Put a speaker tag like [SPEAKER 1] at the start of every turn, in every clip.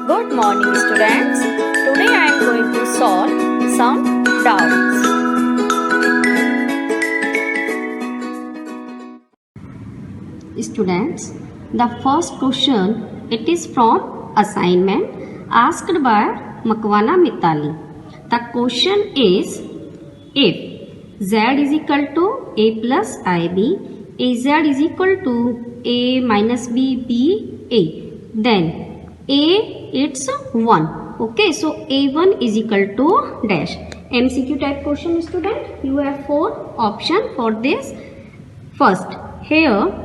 [SPEAKER 1] Good morning, students. Today I am going to solve some doubts.
[SPEAKER 2] Students, the first question, it is from assignment asked by Makwana Mitali. The question is, if z is equal to a plus ib, az is equal to a minus b, b, a, then a it's 1. Okay, so a1 is equal to dash. MCQ type question, student. You have 4 options for this. First, here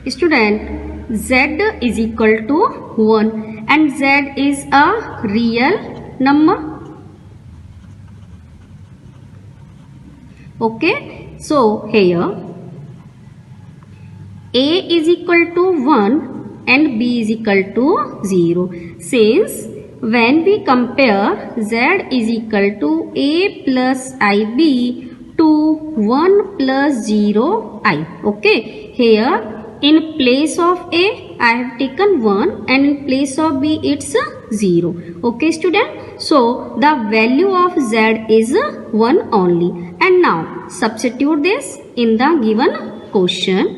[SPEAKER 2] student, z is equal to 1 and z is a real number. Okay, so here a is equal to 1 and b is equal to 0. Since when we compare z is equal to a plus ib to 1 plus 0 I. Okay, here in place of A, I have taken 1 and in place of B, it's 0. Okay, student. So, the value of Z is 1 only. And now, substitute this in the given question.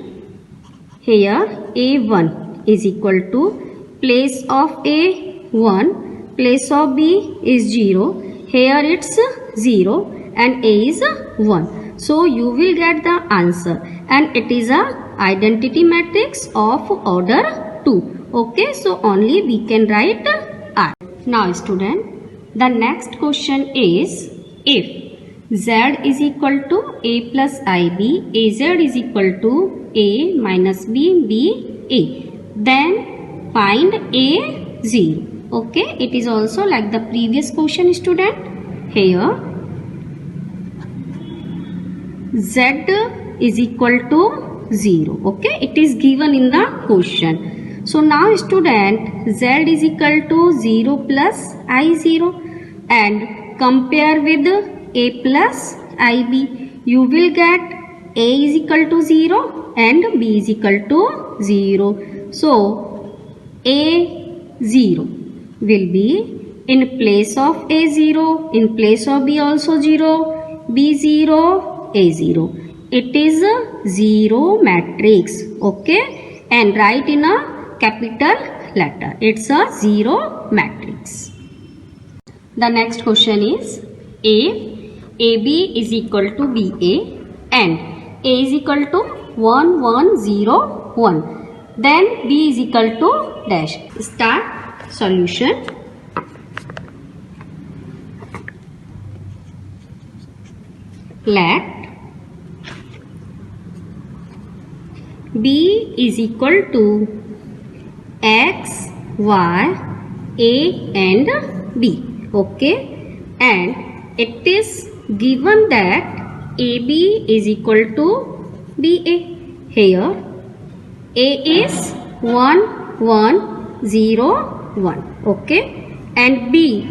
[SPEAKER 2] Here, A1 is equal to place of A 1, place of B is 0. Here, it's 0 and A is 1. So, you will get the answer and it is a identity matrix of order 2. Okay, so only we can write R. Now student, the next question is, if Z is equal to A plus IB, AZ is equal to A minus B, B, A, then find A0. Okay, it is also like the previous question, student. Here Z is equal to 0. Okay, it is given in the question. So now student, z is equal to 0 plus I0 and compare with a plus ib. You will get a is equal to 0 and b is equal to 0. So a0 will be in place of a0, in place of b also 0, b0, a0. It is a 0 matrix. Okay, and write in a capital letter. It's a 0 matrix. The next question is, if AB is equal to BA and A is equal to 1 1 0 1, then B is equal to dash. Start solution. Let B is equal to X, Y, A and B. Okay, and it is given that AB is equal to BA. Here A is 1 1 0 1. Okay, and B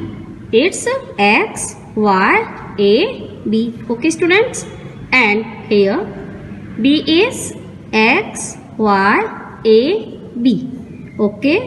[SPEAKER 2] it's X, Y, A, B. Okay, students, and here B is X, Y, A, B. Okay,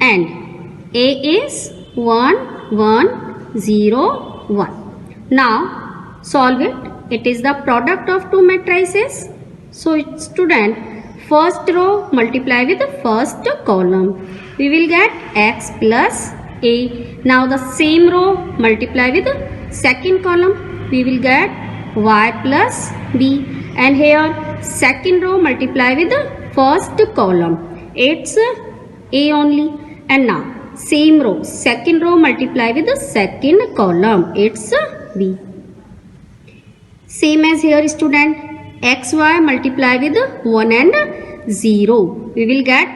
[SPEAKER 2] and A is 1, 1, 0, 1. Now, solve it. It is the product of two matrices. So, student, first row multiply with the first column. We will get X plus A. Now, the same row multiply with the second column. We will get Y plus B. And here second row multiply with the first column. It's A only. And now same row, second row multiply with the second column. It's B. Same as here, student. XY multiply with 1 and 0. We will get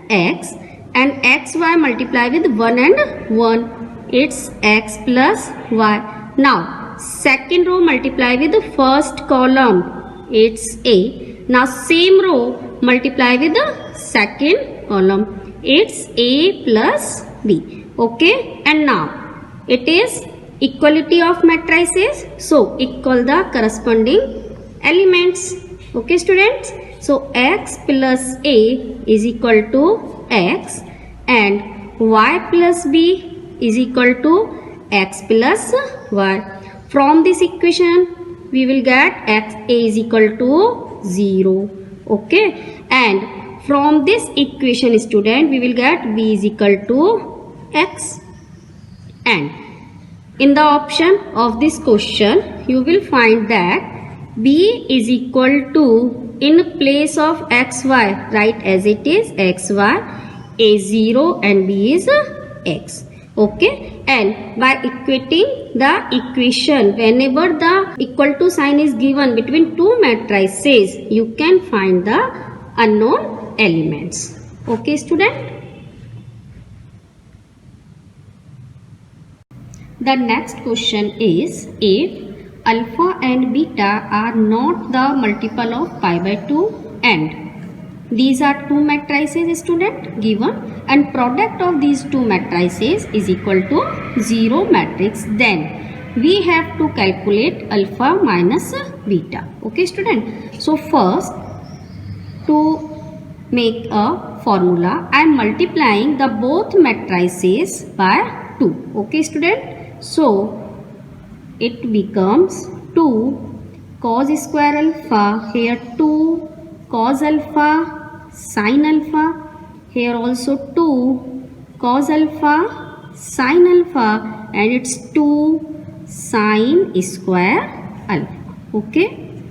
[SPEAKER 2] X. And XY multiply with 1 and 1. It's X plus Y. Now second row multiply with the first column. It's A. Now same row multiply with the second column. It's A plus B. Okay, and now it is equality of matrices. So equal the corresponding elements. Okay, students. So x plus a is equal to x and y plus b is equal to x plus y. From this equation we will get x a is equal to 0. Okay, and from this equation student we will get b is equal to x, and in the option of this question you will find that b is equal to, in place of xy write as it is xy, a 0 and b is x. Okay, and by equating the equation, whenever the equal to sign is given between two matrices, you can find the unknown elements. Okay student. The next question is, if alpha and beta are not the multiple of pi by 2 and these are two matrices student given, and product of these two matrices is equal to 0 matrix, then we have to calculate alpha minus beta. Okay student. So first, to make a formula I am multiplying the both matrices by 2. Okay student. So it becomes 2 cos square alpha, here 2 cos alpha sin alpha, here also 2 cos alpha sin alpha, and it's 2 sin square alpha. Okay,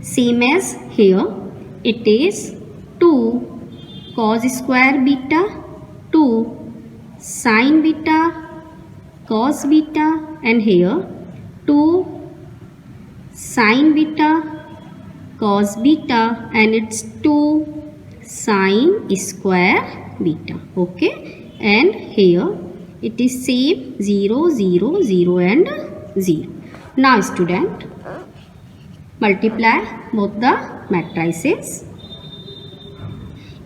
[SPEAKER 2] same as here, it is 2 cos square beta, 2 sin beta cos beta, and here 2 sin beta cos beta, and it's 2 sin square beta. Okay, and here it is same 0 0 0 and 0. Now student, multiply both the matrices.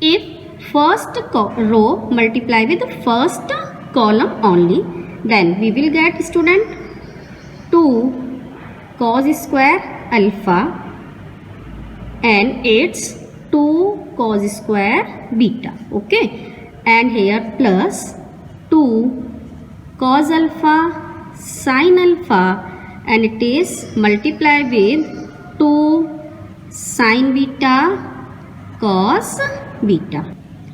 [SPEAKER 2] If first row multiply with the first column only, then we will get student 2 cos square alpha and it's 2 cos square beta. Okay, and here plus 2 cos alpha sin alpha, and it is multiply with 2 sin beta cos beta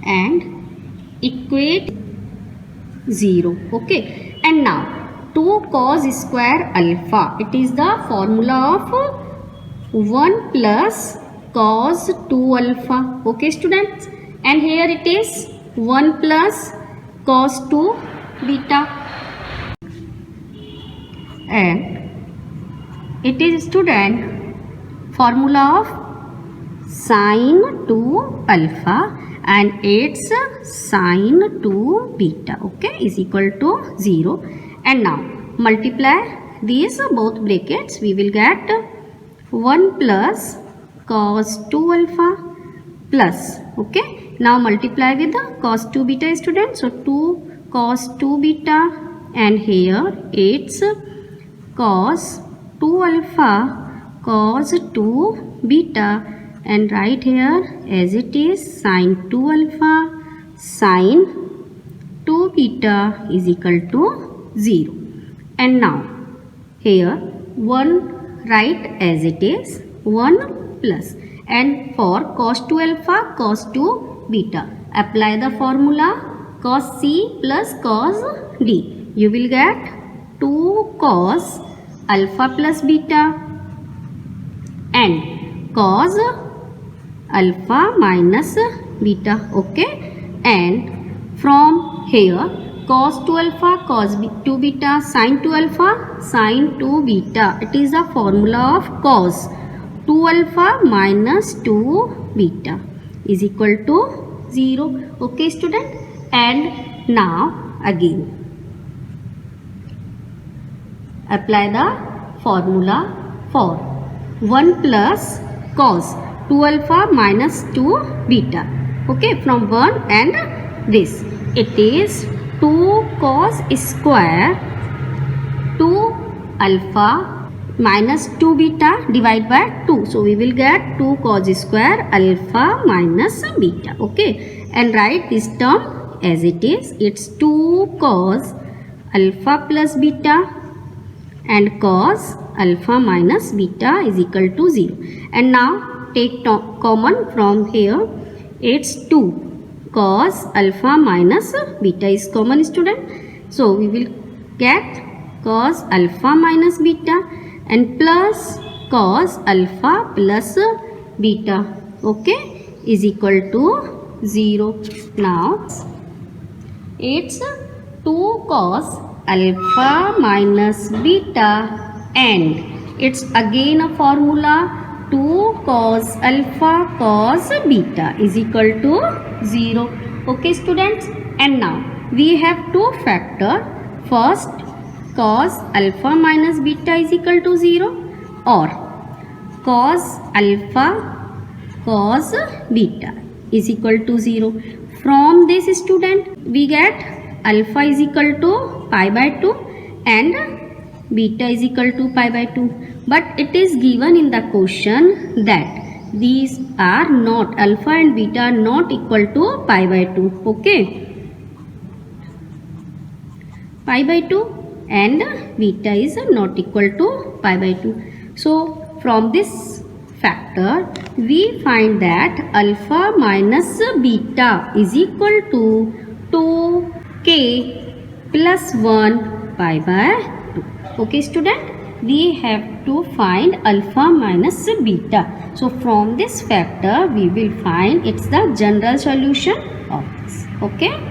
[SPEAKER 2] and equate 0. Okay, and now 2 cos square alpha, it is the formula of 1 plus cos 2 alpha. Okay students, and here it is 1 plus cos 2 beta, and it is student formula of sin 2 alpha and it's sin 2 beta. Okay, is equal to 0, and now multiply these both brackets, we will get 1 plus cos 2 alpha plus. Okay, now multiply with the cos 2 beta student, so 2 cos 2 beta, and here it's cos 2 alpha cos 2 beta, and right here as it is sin 2 alpha sin 2 beta is equal to 0, and now here 1 write as it is 1 plus, and for cos 2 alpha cos 2 beta apply the formula cos C plus cos D, you will get 2 cos alpha plus beta and cos alpha minus beta. Okay, and from here cos 2 alpha cos 2 beta sin 2 alpha sin 2 beta, it is the formula of cos 2 alpha minus 2 beta is equal to 0. Okay student, and now again apply the formula for 1 plus cos 2 alpha minus 2 beta. Okay, from 1 and this it is 2 cos square 2 alpha minus 2 beta divide by 2. So we will get 2 cos square alpha minus beta. Okay, and write this term as it is. It's 2 cos alpha plus beta and cos alpha minus beta is equal to 0. And now take common from here. It's 2 cos alpha minus beta is common, student. So we will get cos alpha minus beta and plus cos alpha plus beta, okay, is equal to 0. Now it's 2 cos alpha minus beta and it's again a formula 2 cos alpha cos beta is equal to 0. Okay, students, and now we have two factors. First, cos alpha minus beta is equal to 0 or cos alpha cos beta is equal to 0. From this, student, we get alpha is equal to pi by 2 and beta is equal to pi by 2. But it is given in the question that these are not, alpha and beta are not equal to pi by 2. Okay, pi by 2 and beta is not equal to pi by 2. So from this factor we find that alpha minus beta is equal to 2k plus 1 pi by 2. Okay, student, we have to find alpha minus beta. So from this factor we will find it's the general solution of this. Okay.